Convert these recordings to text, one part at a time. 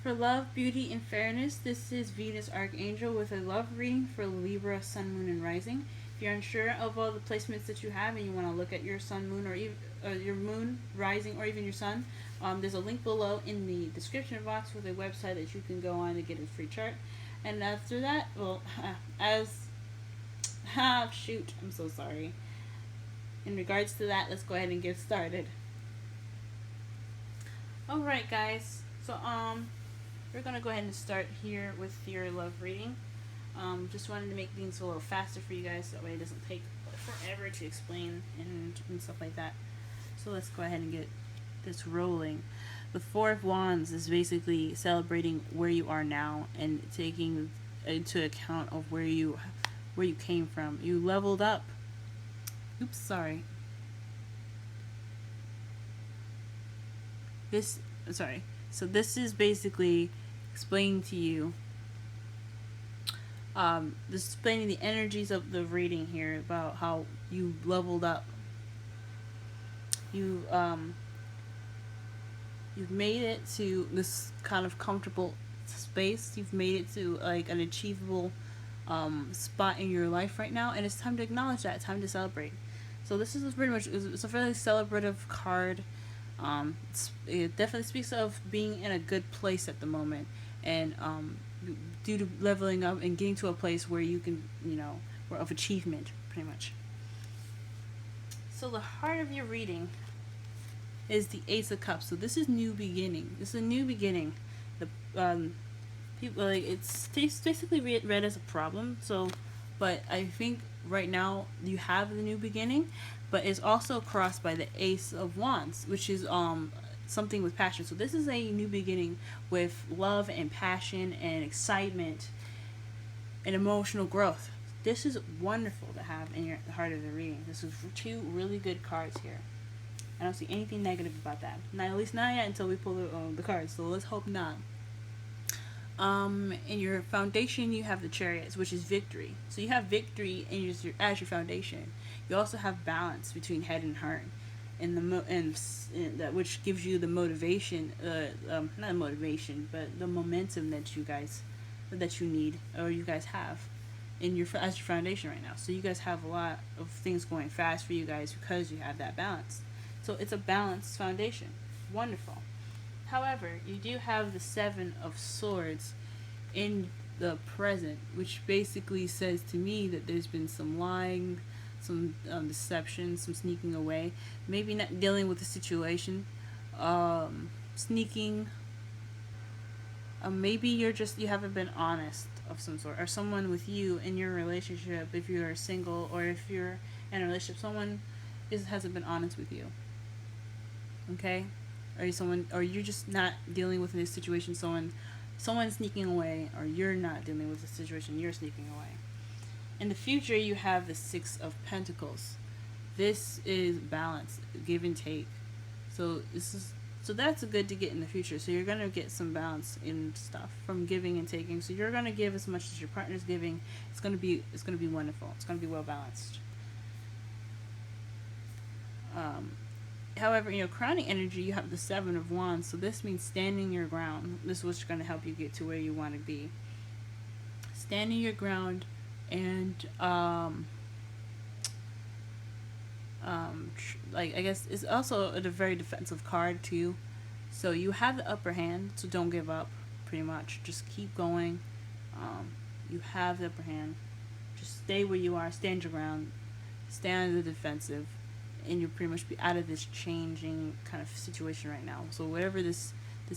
For love, beauty, and fairness, this is Venus Archangel with a love reading for Libra, Sun, Moon, and Rising. If you're unsure of all the placements that you have and you want to look at your Sun, Moon, or even your Moon, Rising, or even your Sun, there's a link below in the description box with a website that you can go on to get a free chart. And after that, well, as shoot, I'm so sorry. In regards to that, let's go ahead and get started. Alright, guys. So, we're gonna go ahead and start here with your love reading. Just wanted to make things a little faster for you guys, so that way it doesn't take forever to explain and stuff like that. So let's go ahead and get this rolling. The Four of Wands is basically celebrating where you are now and taking into account of where you came from. You leveled up. Oops, sorry. So this is basically explaining to you, this is explaining the energies of the reading here about how you leveled up. You've made it to this kind of comfortable space. You've made it to like an achievable spot in your life right now, and it's time to acknowledge that. It's time to celebrate. So this is pretty much, it's a fairly celebrative card. It definitely speaks of being in a good place at the moment, and due to leveling up and getting to a place where you can, of achievement, pretty much. So the heart of your reading is the Ace of Cups. So this is new beginning. This is a new beginning. The people, like, it's basically read as a problem. So, but I think right now you have the new beginning, but it's also crossed by the Ace of Wands, which is something with passion. So this is a new beginning with love and passion and excitement and emotional growth. This is wonderful to have in the heart of the reading. This is two really good cards here. I don't see anything negative about that. Not, at least not yet, until we pull the cards. So let's hope not. In your foundation, you have the Chariots, which is victory. So you have victory as your foundation. You also have balance between head and heart, and that which gives you the motivation. Not motivation, but the momentum that you need, or you guys have as your foundation right now. So you guys have a lot of things going fast for you guys because you have that balance. So it's a balanced foundation. Wonderful. However, you do have the Seven of Swords in the present, which basically says to me that there's been some lying, some deception, some sneaking away, maybe not dealing with the situation, sneaking. Maybe you haven't been honest of some sort, or someone with you in your relationship, if you are single or if you're in a relationship, someone hasn't been honest with you. Okay? Or you're just not dealing with this situation, someone's sneaking away, or you're not dealing with the situation, you're sneaking away. In the future, you have the Six of Pentacles. This is balance, give and take. So that's good to get in the future. So you're gonna get some balance in stuff from giving and taking. So you're gonna give as much as your partner's giving. It's gonna be wonderful. It's gonna be well balanced. However, crowning energy, you have the Seven of Wands. So this means standing your ground. This is what's going to help you get to where you want to be. Standing your ground, and I guess it's also a very defensive card too. So you have the upper hand. So don't give up. Pretty much, just keep going. You have the upper hand. Just stay where you are. Stand your ground. Stand on the defensive. And you'll pretty much be out of this changing kind of situation right now. So whatever this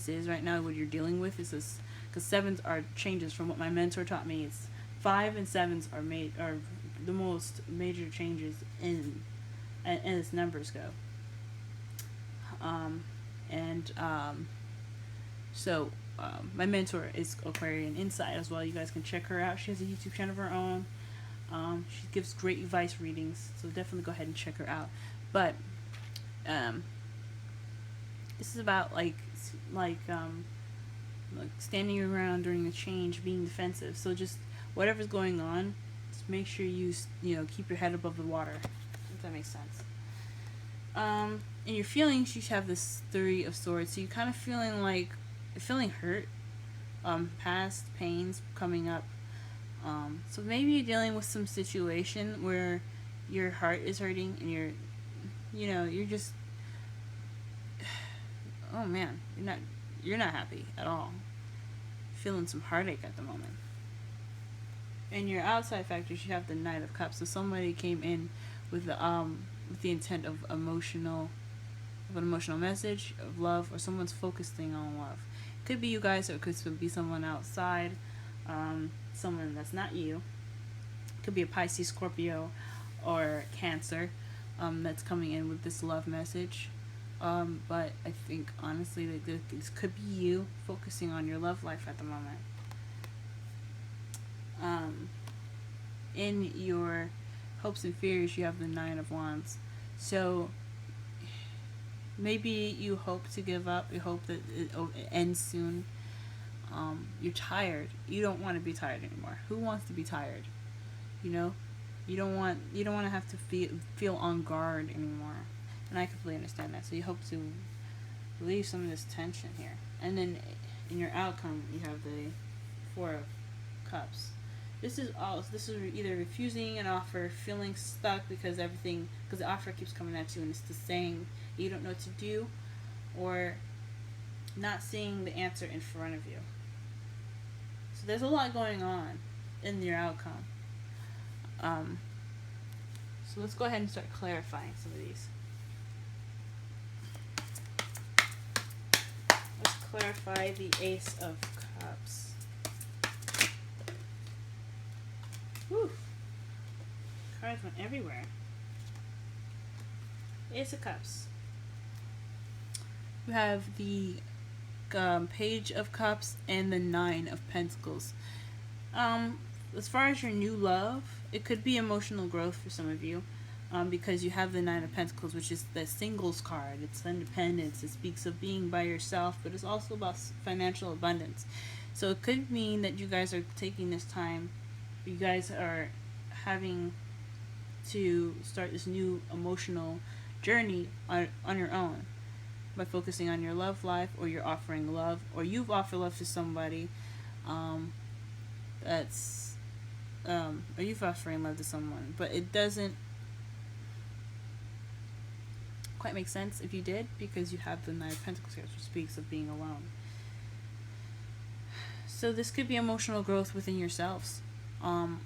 is right now, what you're dealing with is this, because sevens are changes. From what my mentor taught me, it's 5 and 7s are the most major changes as numbers go. My mentor is Aquarian Insight as well. You guys can check her out. She has a YouTube channel of her own. She gives great advice readings, so definitely go ahead and check her out. But this is about like standing your ground during the change, being defensive. So just whatever's going on, just make sure you keep your head above the water. If that makes sense. In your feelings, you have this Three of Swords. So you're kind of feeling hurt, past pains coming up. So maybe you're dealing with some situation where your heart is hurting and you're just, oh man, you're not happy at all. Feeling some heartache at the moment. In your outside factors, you have the Knight of Cups. So somebody came in with the intent of an emotional message of love, or someone's focusing on love. It could be you guys, or it could be someone outside, someone that's not you. It could be a Pisces, Scorpio, or Cancer, that's coming in with this love message. But I think honestly that this could be you focusing on your love life at the moment. In your hopes and fears, you have the Nine of Wands. So maybe you hope to give up. You hope that it ends soon. You're tired. You don't want to be tired anymore. Who wants to be tired? You know, you don't want to have to feel on guard anymore. And I completely understand that. So you hope to relieve some of this tension here. And then in your outcome, you have the Four of Cups. This is either refusing an offer, feeling stuck because the offer keeps coming at you and it's just saying you don't know what to do, or not seeing the answer in front of you. So there's a lot going on in your outcome. So let's go ahead and start clarifying some of these. Let's clarify the Ace of Cups. Whew. Cards went everywhere. Ace of Cups. You have the Page of Cups and the Nine of Pentacles. As far as your new love, it could be emotional growth for some of you, because you have the Nine of Pentacles, which is the singles card. It's independence. It speaks of being by yourself, but it's also about financial abundance. So it could mean that you guys are taking this time. You guys are having to start this new emotional journey on your own by focusing on your love life, or you're offering love, or you've offered love to somebody or you've offering love to someone, but it doesn't quite make sense if you did, because you have the Nine of Pentacles here, which speaks of being alone. So this could be emotional growth within yourselves.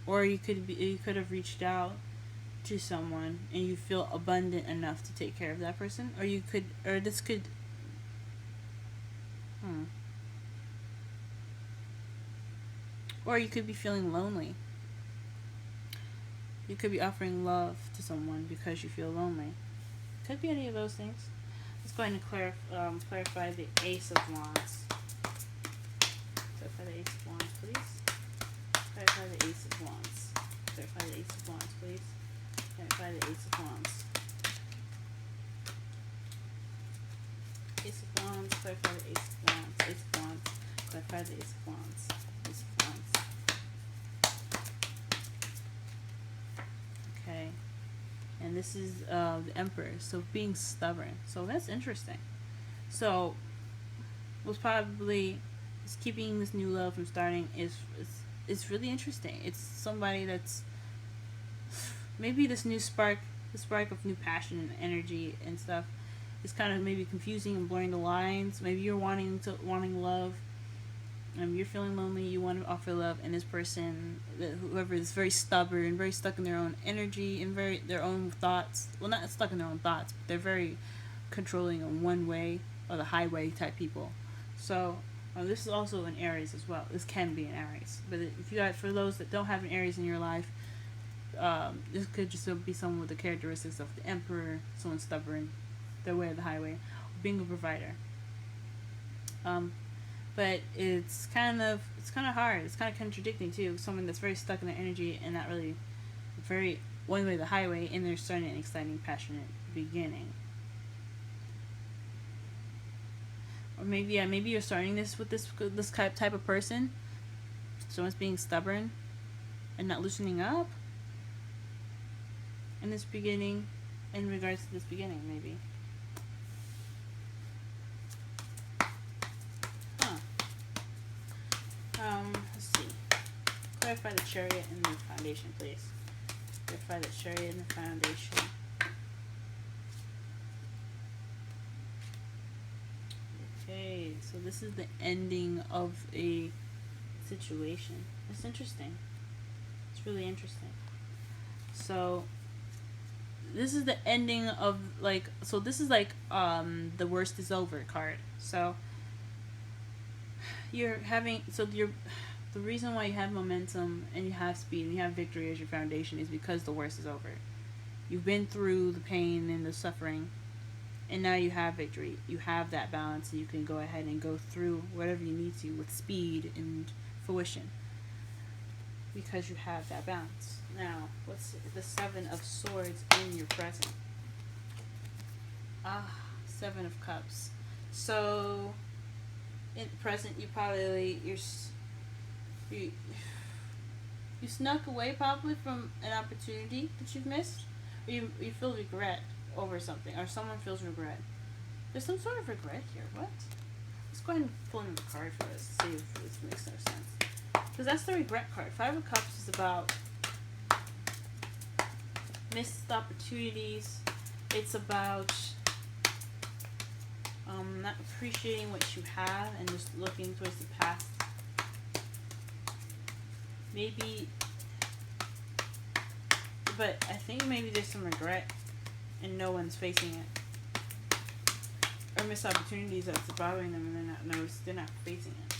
Or you could have reached out to someone and you feel abundant enough to take care of that person, or you could be feeling lonely. You could be offering love to someone because you feel lonely. Could be any of those things. Let's go ahead and clarify the Ace of Wands. Clarify the Ace of Wands, please. Clarify the Ace of Wands. Clarify the Ace of Wands, please. Clarify the Ace of Wands. Ace of Wands. Clarify the Ace of Wands. Ace of Wands. Clarify the Ace of Wands. Ace of Wands. Okay. And this is the Emperor. So being stubborn. So that's interesting. So what's probably is keeping this new love from starting is really interesting. It's somebody that's maybe this new spark, the spark of new passion and energy and stuff, is kind of maybe confusing and blurring the lines. Maybe you're wanting love, you're feeling lonely, you want to offer love, and this person, whoever is very stubborn, very stuck in their own energy and their own thoughts. Well, not stuck in their own thoughts, but they're very controlling in one way, or the highway type people. So this is also an Aries as well. This can be an Aries, but if you guys, for those that don't have an Aries in your life, this could just be someone with the characteristics of the Emperor, someone stubborn, their way of the highway, or being a provider. But it's kind of hard. It's kind of contradicting too. Someone that's very stuck in their energy and not really very one way of the highway, and they're starting an exciting, passionate beginning. Or maybe you're starting this with this type of person. Someone's being stubborn and not loosening up in this beginning, in regards to this beginning, maybe. Let's see. Clarify the Chariot and the Foundation, please. Clarify the Chariot and the Foundation. Okay, so this is the ending of a situation. It's interesting. It's really interesting. So this is the ending of so this is the worst is over card. So you're having the reason why you have momentum and you have speed and you have victory as your foundation is because the worst is over. You've been through the pain and the suffering, and now you have victory. You have that balance, and you can go ahead and go through whatever you need to with speed and fruition because you have that balance. Now, what's the Seven of Swords in your present? Seven of Cups. So, in present, you snuck away probably from an opportunity that you've missed, or you feel regret over something, or someone feels regret. There's some sort of regret here. What? Let's go ahead and pull another card for us to see if this makes no sense. Because that's the regret card. Five of Cups is about missed opportunities. It's about not appreciating what you have and just looking towards the past. Maybe, but I think maybe there's some regret and no one's facing it. Or missed opportunities that's bothering them and they're not facing it.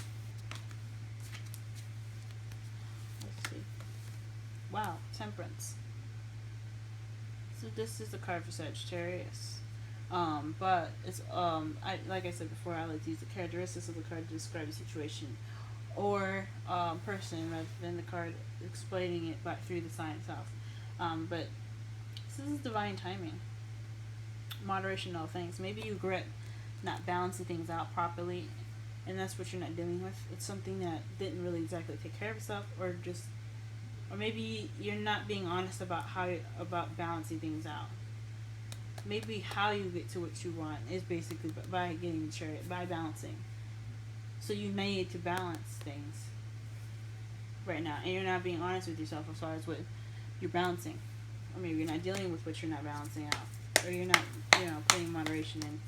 Let's see. Wow, Temperance. So this is the card for Sagittarius. But it's like I said before, I like to use the characteristics of the card to describe the situation or person rather than the card explaining it through the sign itself. But this is divine timing. Moderation in all things. Maybe you regret not balancing things out properly, and that's what you're not dealing with. It's something that didn't really exactly take care of itself, or maybe you're not being honest about about balancing things out. Maybe how you get to what you want is basically by getting the Chariot, by balancing. So you need to balance things right now, and you're not being honest with yourself as far as what you're balancing, or maybe you're not dealing with what you're not balancing out, or you're not, putting moderation in.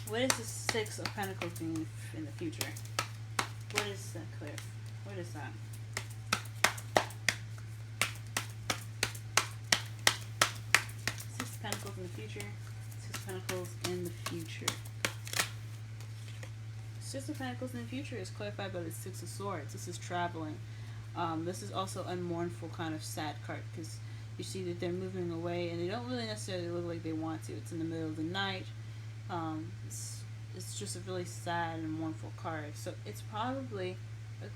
What is the Six of Pentacles mean in the future? What is that, Cliff? What is that? Six of Pentacles in the future. Six of Pentacles in the future. Six of Pentacles in the future is clarified by the Six of Swords. This is traveling. This is also a mournful kind of sad card because you see that they're moving away and they don't really necessarily look like they want to. It's in the middle of the night. It's just a really sad and mournful card. So it's probably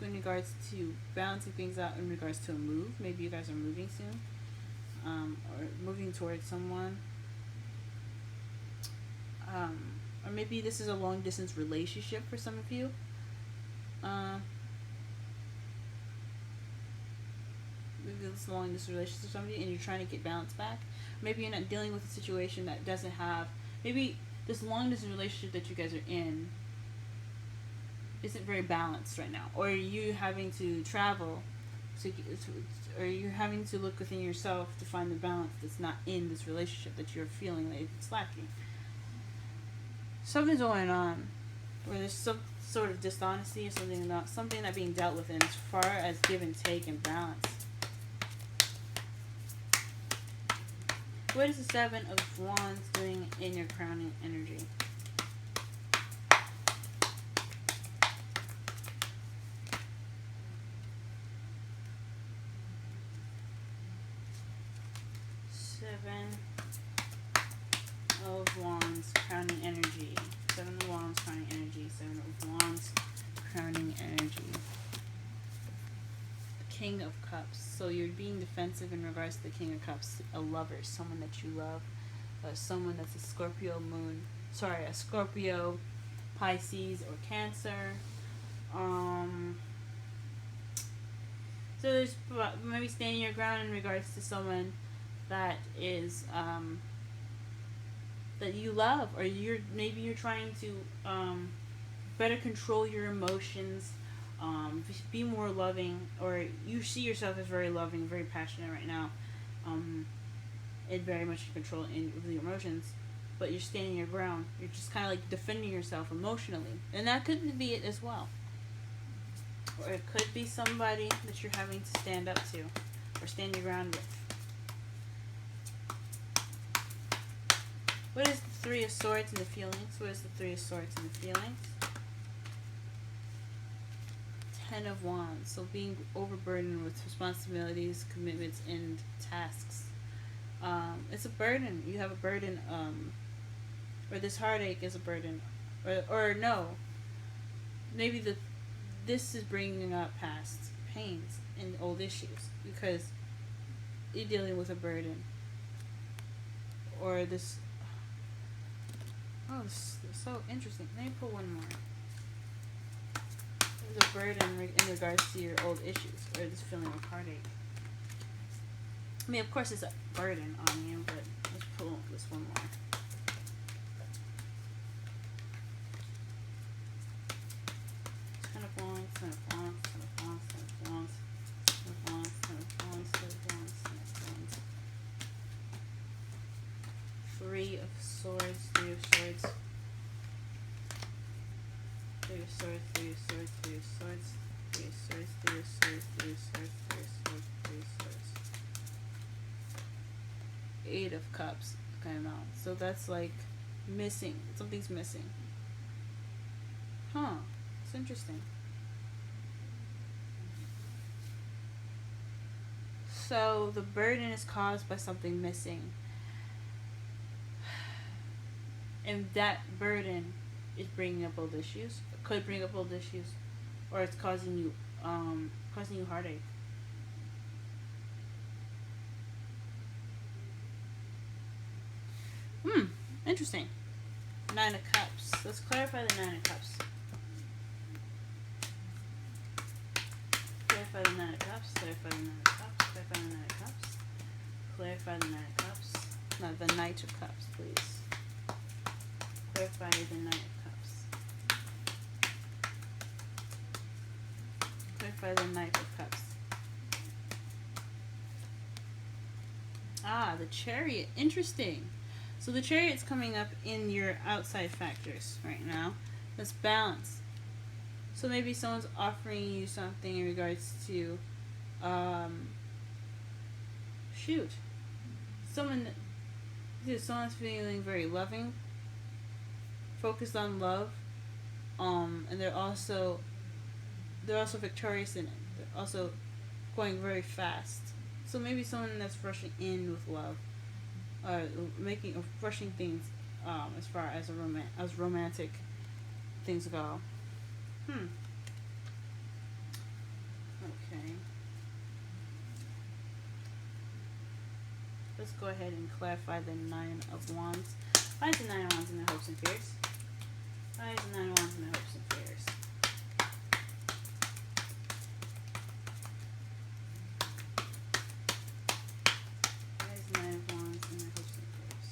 in regards to balancing things out in regards to a move. Maybe you guys are moving soon, or moving towards someone. Or maybe this is a long distance relationship for some of you. Maybe this is a long distance relationship for some of you and you're trying to get balance back. Maybe you're not dealing with a situation that doesn't have, maybe this long distance relationship that you guys are in isn't very balanced right now. Or you having to travel, or you're having to look within yourself to find the balance that's not in this relationship that you're feeling that it's lacking. Something's going on where there's some sort of dishonesty or something not being dealt with in as far as give and take and balance. What is the Seven of Wands doing in your crowning energy? Seven of Wands, crowning energy. Seven of Wands, crowning energy. Seven of Wands, crowning energy. King of Cups. So you're being defensive in regards to the King of Cups. A lover, someone that you love, someone that's a Scorpio moon. Sorry, a Scorpio, Pisces, or Cancer. So there's maybe standing your ground in regards to someone that is that you love, or maybe you're trying to better control your emotions, Be more loving, or you see yourself as very loving, very passionate right now, and very much in control with your emotions. But you're standing your ground. You're just kind of like defending yourself emotionally, and that could be it as well. Or it could be somebody that you're having to stand up to, or stand your ground with. What is the Three of Swords and the feelings? What is the Three of Swords and the feelings? Ten of Wands. So being overburdened with responsibilities, commitments, and tasks. It's a burden. You have a burden, or this heartache is a burden, or no. Maybe this is bringing up past pains and old issues because you're dealing with a burden, or this. Oh, this is so interesting. Let me pull one more. There's a burden in regards to your old issues or this feeling of heartache. I mean, of course, it's a burden on you, but let's pull this one more. Ten of Wands, Ten of Wands, Ten of Wands, Ten of Wands, Ten of Wands, Ten of Wands, Ten of Wands, Ten of Wands. Three of Swords, Three of Swords. Three of Swords, Three of Swords, Three of Swords, Three of Swords, Three of Swords, Three of Swords, Three of Swords, Three of Swords. Eight of Cups came out. So that's like missing. Something's missing. Huh. It's interesting. So the burden is caused by something missing. And that burden is bringing up old issues. Could bring up old issues. Or it's causing you heartache. Interesting. Nine of Cups. Let's clarify the Nine of Cups. Clarify the Nine of Cups. Clarify the Nine of Cups. Clarify the Nine of Cups. Clarify the Nine of Cups. No, the Knight of Cups, please. Clarify the Knight of Cups. Clarify the Knight of Cups. Ah, the Chariot. Interesting. So the Chariot's coming up in your outside factors right now. That's balance. So maybe someone's offering you something in regards to, someone's feeling very loving, focused on love, and they're also victorious in it. They're also going very fast. So maybe someone that's rushing in with love, rushing things, as far as romantic things go. Okay. Let's go ahead and clarify the Nine of Wands. Why is the Nine of Wands in the hopes and fears? Why is the Nine of Wands in the hopes and fears? Why is the Nine of Wands in the hopes and fears?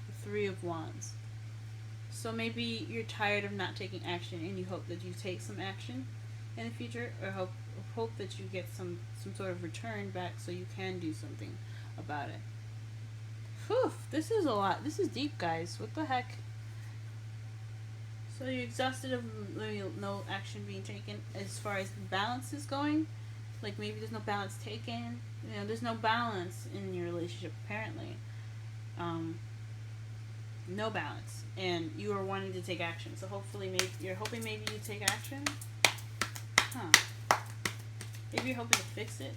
The Three of Wands. So maybe you're tired of not taking action and you hope that you take some action in the future, or hope that you get some sort of return back so you can do something about it. Whew, this is a lot. This is deep, guys. What the heck? So you're exhausted of no action being taken as far as balance is going. Like maybe there's no balance taken. There's no balance in your relationship apparently. No balance, and you are wanting to take action. So hopefully, you're hoping maybe you take action. Maybe you're hoping to fix it.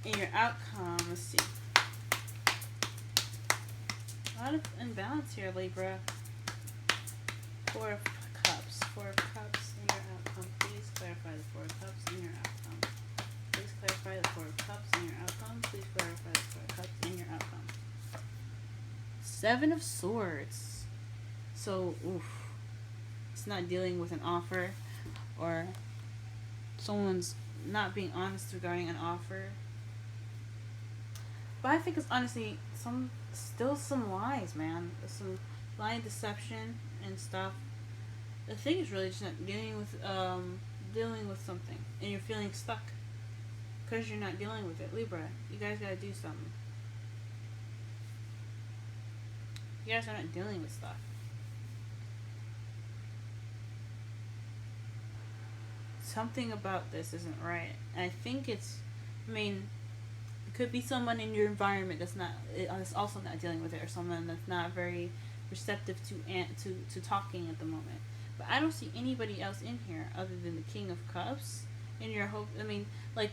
And your outcome, let's see. A lot of imbalance here, Libra. Four of Cups. Four of Cups in your outcome. Please clarify the Four of Cups in your outcome. Please clarify the Four of Cups in your outcome. Please clarify the Four of Cups in your outcome. Seven of Swords. So, it's not dealing with an offer, or someone's not being honest regarding an offer. But I think it's honestly still some lies, man. Some lying, deception, and stuff. The thing is really just not dealing with something, and you're feeling stuck because you're not dealing with it. Libra, you guys gotta do something. You guys are not dealing with stuff. Something about this isn't right. I think it's, I mean, it could be someone in your environment that's also not dealing with it, or someone that's not very receptive to talking at the moment. But I don't see anybody else in here other than the King of Cups. In your hope, I mean, like,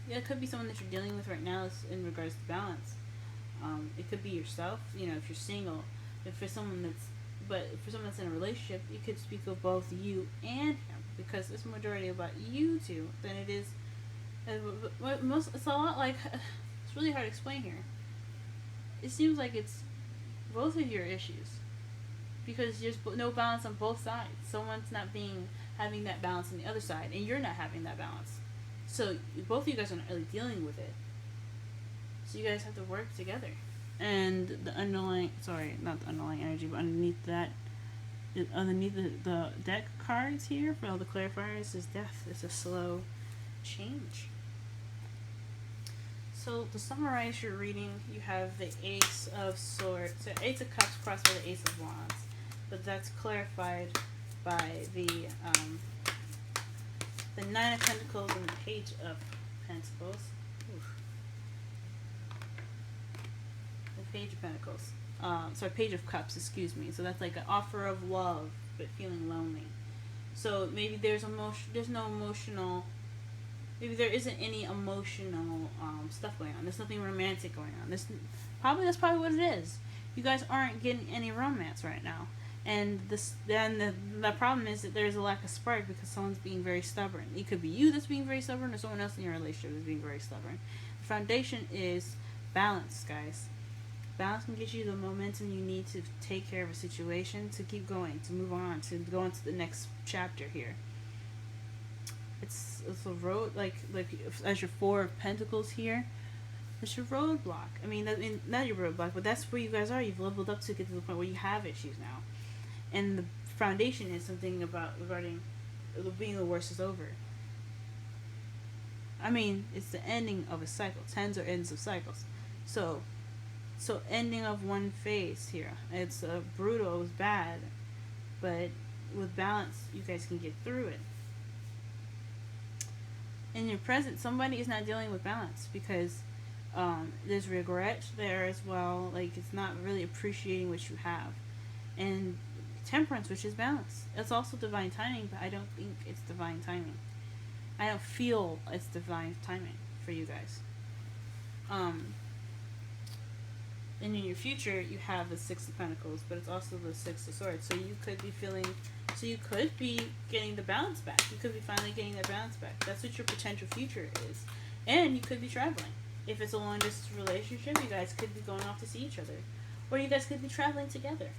yeah, it could be someone that you're dealing with right now in regards to balance. It could be yourself, you know, if you're single. If for someone that's in a relationship, you could speak of both you and him, because it's majority about you two than it is. It's a lot like, it's really hard to explain here. It seems like it's both of your issues, because there's no balance on both sides. Someone's not having that balance on the other side, and you're not having that balance. So both of you guys are not really dealing with it. So you guys have to work together. And the underlying, sorry, not the underlying energy, but underneath the deck cards here for all the clarifiers is death. It's a slow change. So to summarize your reading, you have the Ace of Swords, so Ace of Cups crossed by the Ace of Wands, but that's clarified by the Nine of Pentacles and the Page of Pentacles. Oof. The Page of Pentacles. Page of Cups, excuse me. So that's like an offer of love, but feeling lonely. So maybe there isn't any emotional stuff going on. There's nothing romantic going on. That's probably what it is. You guys aren't getting any romance right now. And the problem is that there's a lack of spark because someone's being very stubborn. It could be you that's being very stubborn, or someone else in your relationship is being very stubborn. The foundation is balance, guys. Balance can get you the momentum you need to take care of a situation, to keep going, to move on, to go into the next chapter here. It's a road, like as your Four of Pentacles here. It's your roadblock. I mean, not your roadblock, but that's where you guys are. You've leveled up to get to the point where you have issues now. And the foundation is something regarding being the worst is over. I mean, it's the ending of a cycle. Tens are ends of cycles. So ending of one phase here. It's brutal. It was bad. But with balance, you guys can get through it. In your present, somebody is not dealing with balance because there's regret there as well. Like, it's not really appreciating what you have. And temperance, which is balance. It's also divine timing, but I don't think it's divine timing. I don't feel it's divine timing for you guys. And in your future, you have the Six of Pentacles, but it's also the Six of Swords. So you could be getting the balance back. You could be finally getting the balance back. That's what your potential future is. And you could be traveling. If it's a long distance relationship, you guys could be going off to see each other. Or you guys could be traveling together.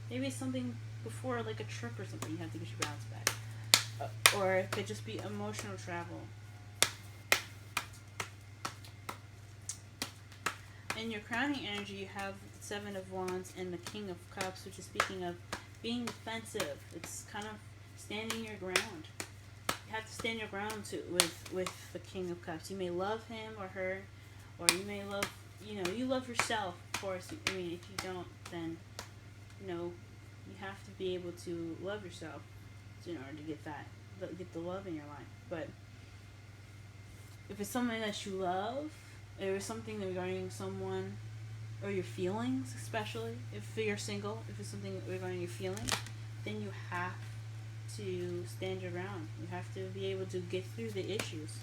Maybe it's something before, like a trip or something, you have to get your balance back. Or it could just be emotional travel. In your crowning energy, you have the Seven of Wands and the King of Cups, which is speaking of being defensive. It's kind of standing your ground. You have to stand your ground with the King of Cups. You may love him or her, or you may love, you love yourself, of course. I mean, if you don't, then, you have to be able to love yourself in order to get the love in your life. But if it's something that you love, or something regarding someone, or your feelings, especially if you're single, if it's something regarding your feelings, then you have to stand your ground. You have to be able to get through the issues,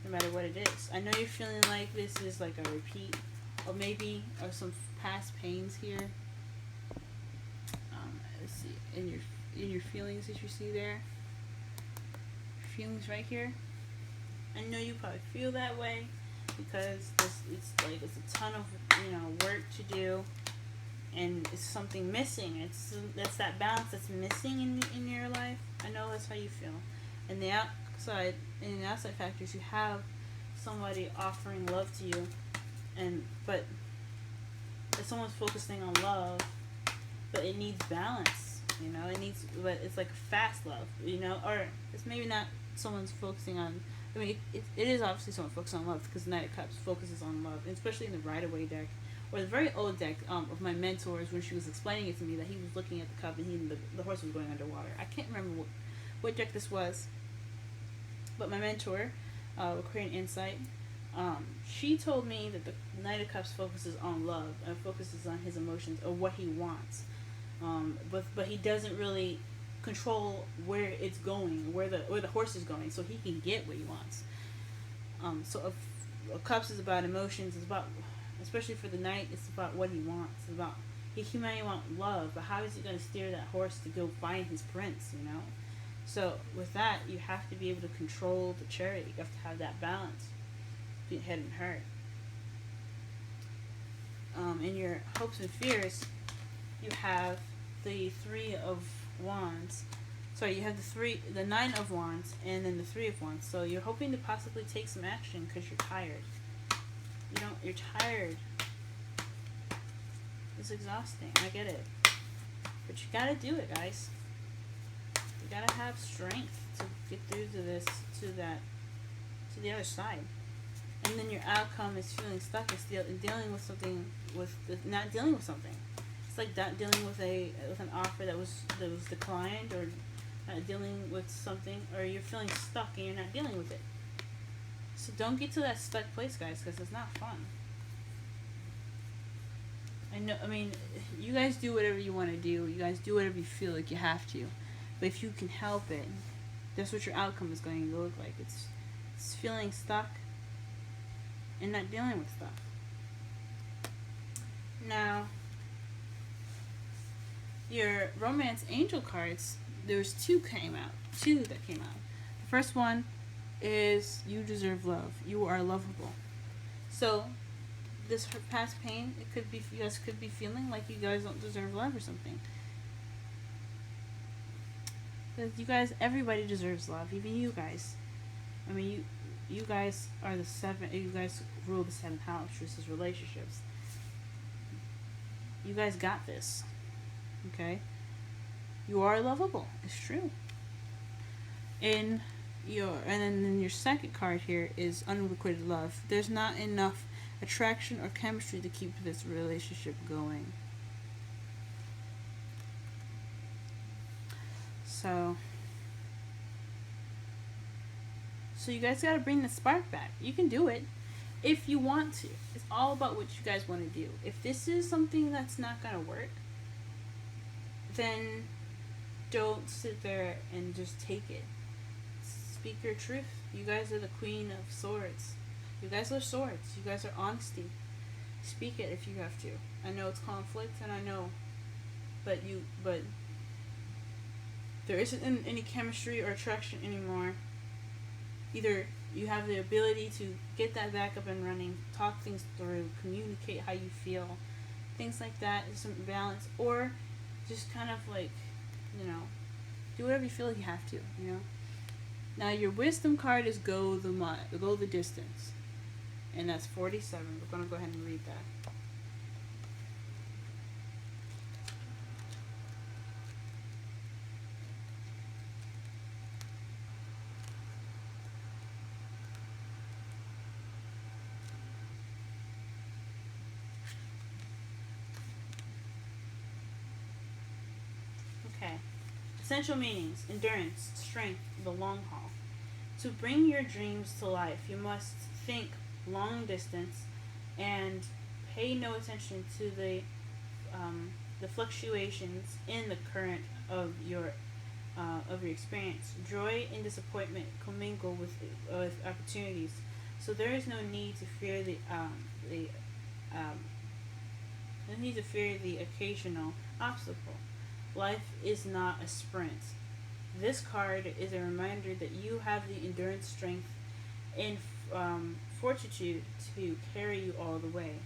no matter what it is. I know you're feeling like this is like a repeat, or maybe some past pains here. Let's see, in your feelings that you see there, feelings right here. I know you probably feel that way because it's a ton of work to do, and it's something missing. That's that balance that's missing in your life. I know that's how you feel. In the outside factors, you have somebody offering love to you, and but if someone's focusing on love, but it needs balance, you know, it needs, but it's like fast love, you know, or it's maybe not someone's focusing on, I mean, it is obviously someone focusing on love, because Knight of Cups focuses on love, and especially in the Rider-Waite deck, or the very old deck of my mentor's, when she was explaining it to me, that he was looking at the cup and the horse was going underwater. I can't remember what deck this was, but my mentor, Aquarian Insight, she told me that the Knight of Cups focuses on love and focuses on his emotions or what he wants, but he doesn't really control where it's going, where the horse is going, so he can get what he wants. So if Cups is about emotions, it's about, especially for the Knight, it's about what he wants. It's about, he might want love, but how is he going to steer that horse to go find his prince, you know? So with that, you have to be able to control the chariot. You have to have that balance between head and heart. In your hopes and fears, you have the Three of Wands. Sorry, you have the Nine of Wands, and then the Three of Wands. So you're hoping to possibly take some action because you're tired. You're tired. It's exhausting. I get it, but you gotta do it, guys. You gotta have strength to get through to this, to the other side. And then your outcome is feeling stuck. It's dealing with something, not dealing with something. It's like not dealing with an offer that was declined, or not dealing with something, or you're feeling stuck and you're not dealing with it. So don't get to that stuck place, guys, because it's not fun. I mean, you guys do whatever you want to do. You guys do whatever you feel like you have to. But if you can help it, that's what your outcome is going to look like. It's feeling stuck and not dealing with stuff. Now, your romance angel cards, there's two that came out. The first one is you deserve love. You are lovable. So this past pain, it could be, you guys could be feeling like you guys don't deserve love or something. Because you guys, everybody deserves love, even you guys. I mean, you guys are you guys rule the 7th house, which is relationships. You guys got this. Okay? You are lovable. It's true. And then your second card here is unrequited love. There's not enough attraction or chemistry to keep this relationship going. So you guys gotta bring the spark back. You can do it if you want to. It's all about what you guys want to do. If this is something that's not gonna work, then don't sit there and just take it. Speak your truth. You guys are the Queen of Swords. You guys are swords. You guys are honesty. Speak it if you have to. I know it's conflict, and I know, but there isn't any chemistry or attraction anymore. Either you have the ability to get that back up and running, talk things through, communicate how you feel, things like that, some balance, or just kind of like, do whatever you feel like you have to, Now your wisdom card is go the distance, and that's 47. We're gonna go ahead and read that. Okay. Essential meanings: endurance, strength, the long haul. To bring your dreams to life, you must think long distance and pay no attention to the fluctuations in the current of your experience. Joy and disappointment commingle with opportunities, so there is no need to fear the occasional obstacle. Life is not a sprint. This card is a reminder that you have the endurance, strength, and fortitude to carry you all the way.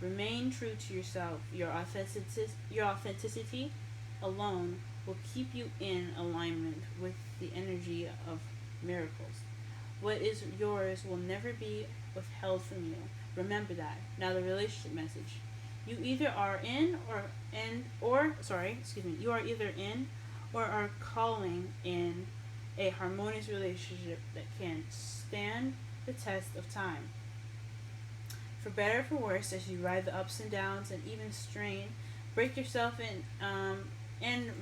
Remain true to yourself. Your authenticity alone will keep you in alignment with the energy of miracles. What is yours will never be withheld from you. Remember that. Now the relationship message. You either are in or sorry, excuse me, you are either in or are calling in a harmonious relationship that can stand the test of time. For better or for worse, as you ride the ups and downs and even strain, break yourself and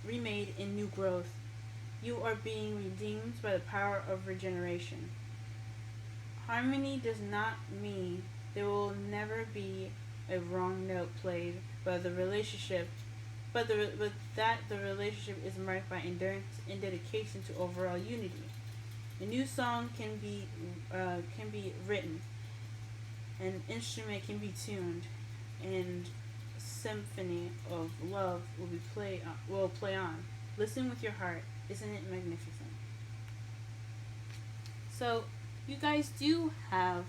remade in new growth. You are being redeemed by the power of regeneration. Harmony does not mean there will never be a wrong note played by the relationship, but that the relationship is marked by endurance and dedication to overall unity. A new song can be written, an instrument can be tuned, and symphony of love will play on. Listen with your heart. Isn't it magnificent? So, you guys do have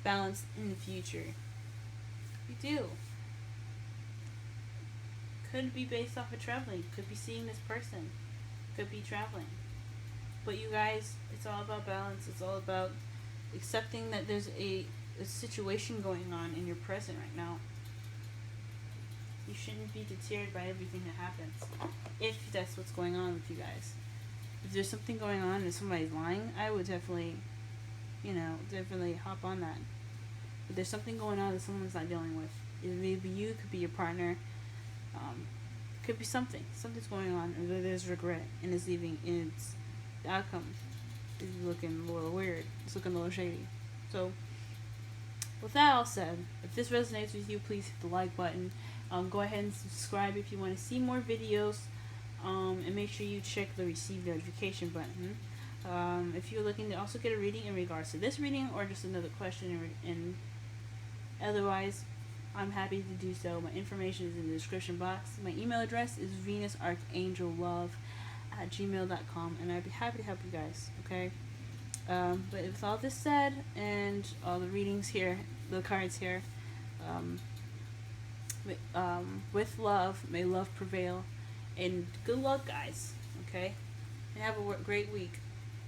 balance in the future. You do. Could be based off of traveling. Could be seeing this person. Could be traveling. But you guys, it's all about balance. It's all about accepting that there's a situation going on in your present right now. You shouldn't be deterred by everything that happens. If that's what's going on with you guys. If there's something going on and somebody's lying, I would definitely hop on that. If there's something going on that someone's not dealing with, it may be you, could be your partner, could be something's going on, or there's regret and it's leaving, and it's the outcome is looking a little weird, it's looking a little shady. So with that all said, if this resonates with you, please hit the like button. Go ahead and subscribe if you want to see more videos, and make sure you check the receive notification button. If you're looking to also get a reading in regards to this reading or just another question, and otherwise, I'm happy to do so. My information is in the description box. My email address is venusarchangellove@gmail.com, and I'd be happy to help you guys, okay? But with all this said, and all the readings here, the cards here, with love, may love prevail, and good luck, guys, okay? And have a great week.